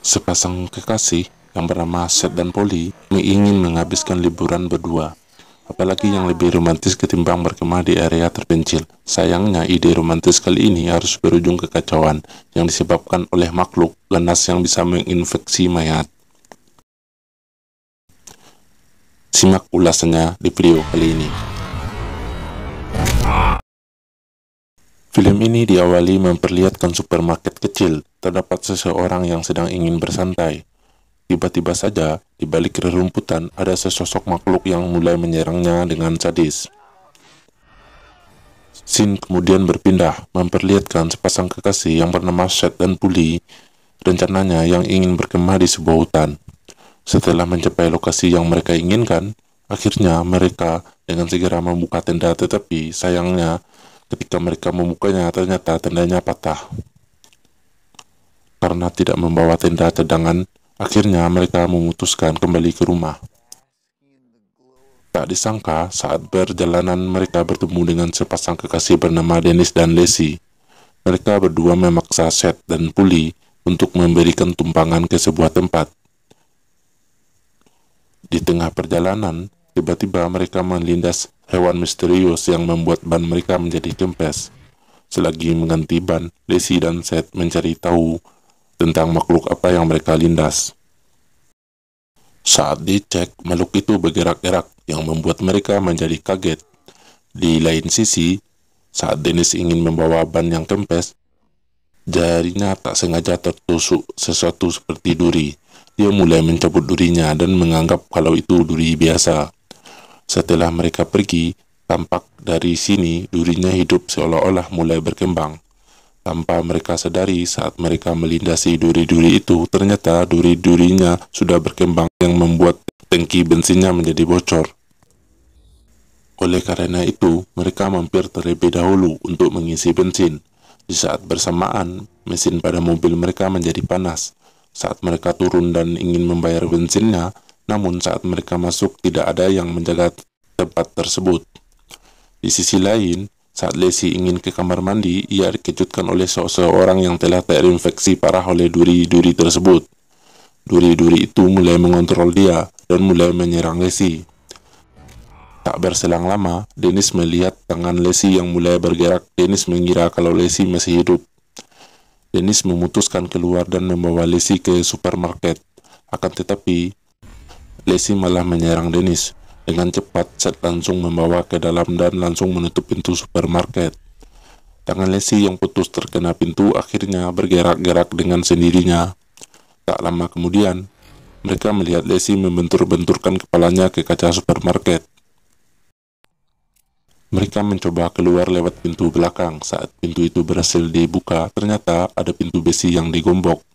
Sepasang kekasih yang bernama Seth dan Polly ingin menghabiskan liburan berdua. Apalagi yang lebih romantis ketimbang berkemah di area terpencil. Sayangnya ide romantis kali ini harus berujung kekacauan yang disebabkan oleh makhluk ganas yang bisa menginfeksi mayat. Simak ulasannya di video kali ini. Film ini diawali memperlihatkan supermarket kecil. Terdapat seseorang yang sedang ingin bersantai. Tiba-tiba saja, di balik rerumputan ada sesosok makhluk yang mulai menyerangnya dengan sadis. Scene kemudian berpindah, memperlihatkan sepasang kekasih yang bernama Seth dan Polly, rencananya yang ingin berkemah di sebuah hutan. Setelah mencapai lokasi yang mereka inginkan, akhirnya mereka dengan segera membuka tenda, tetapi sayangnya ketika mereka membukanya ternyata tendanya patah. Karena tidak membawa tenda cadangan, akhirnya mereka memutuskan kembali ke rumah. Tak disangka, saat perjalanan mereka bertemu dengan sepasang kekasih bernama Dennis dan Lacey. Mereka berdua memaksa Seth dan Polly untuk memberikan tumpangan ke sebuah tempat. Di tengah perjalanan, tiba-tiba mereka melindas hewan misterius yang membuat ban mereka menjadi kempes. Selagi mengganti ban, Lacey dan Seth mencari tahu tentang makhluk apa yang mereka lindas. Saat dicek, makhluk itu bergerak-gerak yang membuat mereka menjadi kaget. Di lain sisi, saat Dennis ingin membawa ban yang kempes, jarinya tak sengaja tertusuk sesuatu seperti duri. Dia mulai mencabut durinya dan menganggap kalau itu duri biasa. Setelah mereka pergi, tampak dari sini durinya hidup seolah-olah mulai berkembang. Tanpa mereka sadari, saat mereka melintasi duri-duri itu, ternyata duri-durinya sudah berkembang yang membuat tangki bensinnya menjadi bocor. Oleh karena itu, mereka mampir terlebih dahulu untuk mengisi bensin. Di saat bersamaan, mesin pada mobil mereka menjadi panas. Saat mereka turun dan ingin membayar bensinnya, namun saat mereka masuk tidak ada yang menjaga tempat tersebut. Di sisi lain, saat Lacey ingin ke kamar mandi, ia dikejutkan oleh seseorang yang telah terinfeksi parah oleh duri-duri tersebut. Duri-duri itu mulai mengontrol dia dan mulai menyerang Lacey. Tak berselang lama, Dennis melihat tangan Lacey yang mulai bergerak. Dennis mengira kalau Lacey masih hidup. Dennis memutuskan keluar dan membawa Lacey ke supermarket. Akan tetapi, Lacey malah menyerang Dennis. Dengan cepat, Seth langsung membawa ke dalam dan langsung menutup pintu supermarket. Tangan Lacey yang putus terkena pintu akhirnya bergerak-gerak dengan sendirinya. Tak lama kemudian, mereka melihat Lacey membentur-benturkan kepalanya ke kaca supermarket. Mereka mencoba keluar lewat pintu belakang. Saat pintu itu berhasil dibuka, ternyata ada pintu besi yang digombok.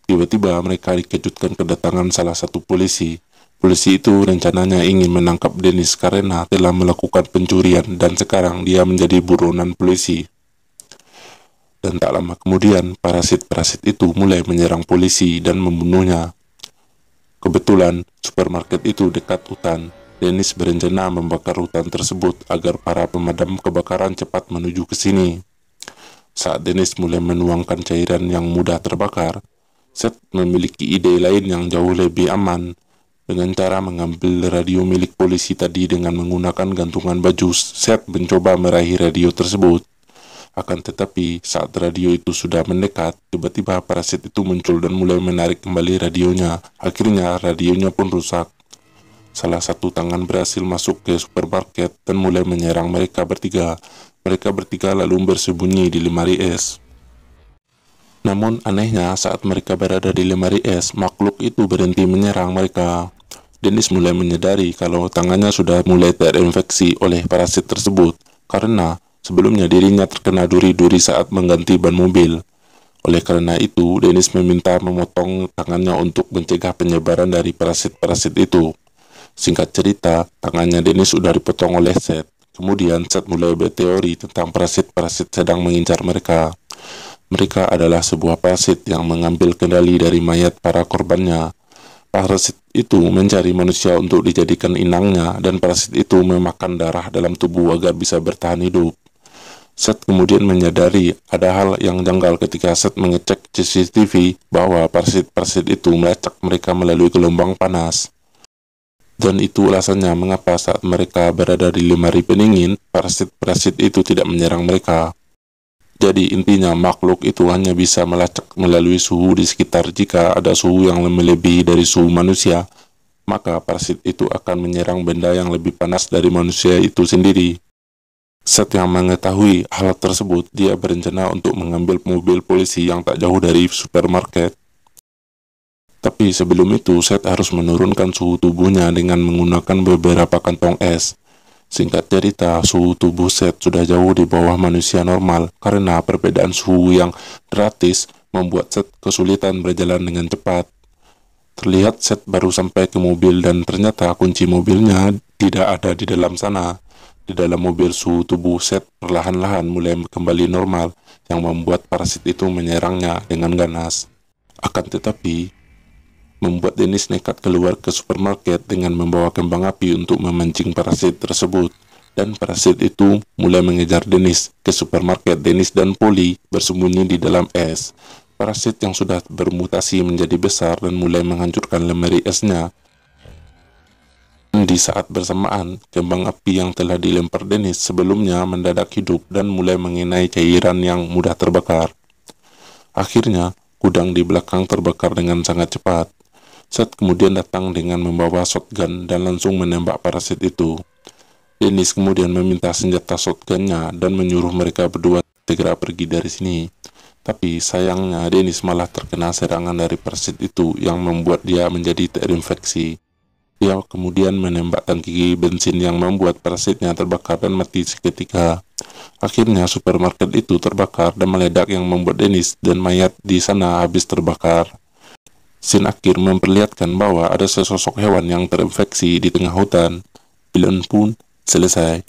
Tiba-tiba mereka dikejutkan kedatangan salah satu polisi. Polisi itu rencananya ingin menangkap Dennis karena telah melakukan pencurian dan sekarang dia menjadi buronan polisi. Dan tak lama kemudian, parasit-parasit itu mulai menyerang polisi dan membunuhnya. Kebetulan, supermarket itu dekat hutan. Dennis berencana membakar hutan tersebut agar para pemadam kebakaran cepat menuju ke sini. Saat Dennis mulai menuangkan cairan yang mudah terbakar, Seth memiliki ide lain yang jauh lebih aman. Dengan cara mengambil radio milik polisi tadi dengan menggunakan gantungan baju, Seth mencoba meraih radio tersebut. Akan tetapi, saat radio itu sudah mendekat, tiba-tiba parasit itu muncul dan mulai menarik kembali radionya. Akhirnya, radionya pun rusak. Salah satu tangan berhasil masuk ke supermarket dan mulai menyerang mereka bertiga. Mereka bertiga lalu bersembunyi di lemari es. Namun anehnya, saat mereka berada di lemari es, makhluk itu berhenti menyerang mereka. Dennis mulai menyadari kalau tangannya sudah mulai terinfeksi oleh parasit tersebut, karena sebelumnya dirinya terkena duri-duri saat mengganti ban mobil. Oleh karena itu, Dennis meminta memotong tangannya untuk mencegah penyebaran dari parasit-parasit itu. Singkat cerita, tangannya Dennis sudah dipotong oleh Seth. Kemudian Seth mulai berteori tentang parasit-parasit sedang mengincar mereka. Mereka adalah sebuah parasit yang mengambil kendali dari mayat para korbannya. Parasit itu mencari manusia untuk dijadikan inangnya, dan parasit itu memakan darah dalam tubuh agar bisa bertahan hidup. Seth kemudian menyadari ada hal yang janggal ketika Seth mengecek CCTV bahwa parasit-parasit itu melacak mereka melalui gelombang panas. Dan itu alasannya mengapa saat mereka berada di lemari pendingin, parasit-parasit itu tidak menyerang mereka. Jadi intinya makhluk itu hanya bisa melacak melalui suhu di sekitar. Jika ada suhu yang melebihi dari suhu manusia, maka parasit itu akan menyerang benda yang lebih panas dari manusia itu sendiri. Seth yang mengetahui hal tersebut, dia berencana untuk mengambil mobil polisi yang tak jauh dari supermarket. Tapi sebelum itu, Seth harus menurunkan suhu tubuhnya dengan menggunakan beberapa kantong es. Singkat cerita, suhu tubuh Seth sudah jauh di bawah manusia normal karena perbedaan suhu yang drastis membuat Seth kesulitan berjalan dengan cepat. Terlihat Seth baru sampai ke mobil dan ternyata kunci mobilnya tidak ada di dalam sana. Di dalam mobil, suhu tubuh Seth perlahan-lahan mulai kembali normal yang membuat parasit itu menyerangnya dengan ganas. Akan tetapi, membuat Dennis nekat keluar ke supermarket dengan membawa kembang api untuk memancing parasit tersebut. Dan parasit itu mulai mengejar Dennis ke supermarket. Dennis dan Polly bersembunyi di dalam es. Parasit yang sudah bermutasi menjadi besar dan mulai menghancurkan lemari esnya. Di saat bersamaan, kembang api yang telah dilempar Dennis sebelumnya mendadak hidup dan mulai mengenai cairan yang mudah terbakar. Akhirnya, gudang di belakang terbakar dengan sangat cepat. Seth kemudian datang dengan membawa shotgun dan langsung menembak parasit itu. Dennis kemudian meminta senjata shotgunnya dan menyuruh mereka berdua segera pergi dari sini. Tapi sayangnya Dennis malah terkena serangan dari parasit itu yang membuat dia menjadi terinfeksi. Dia kemudian menembak tangki bensin yang membuat parasitnya terbakar dan mati seketika. Akhirnya supermarket itu terbakar dan meledak yang membuat Dennis dan mayat di sana habis terbakar. Scene akhir memperlihatkan bahwa ada sesosok hewan yang terinfeksi di tengah hutan. Film pun selesai.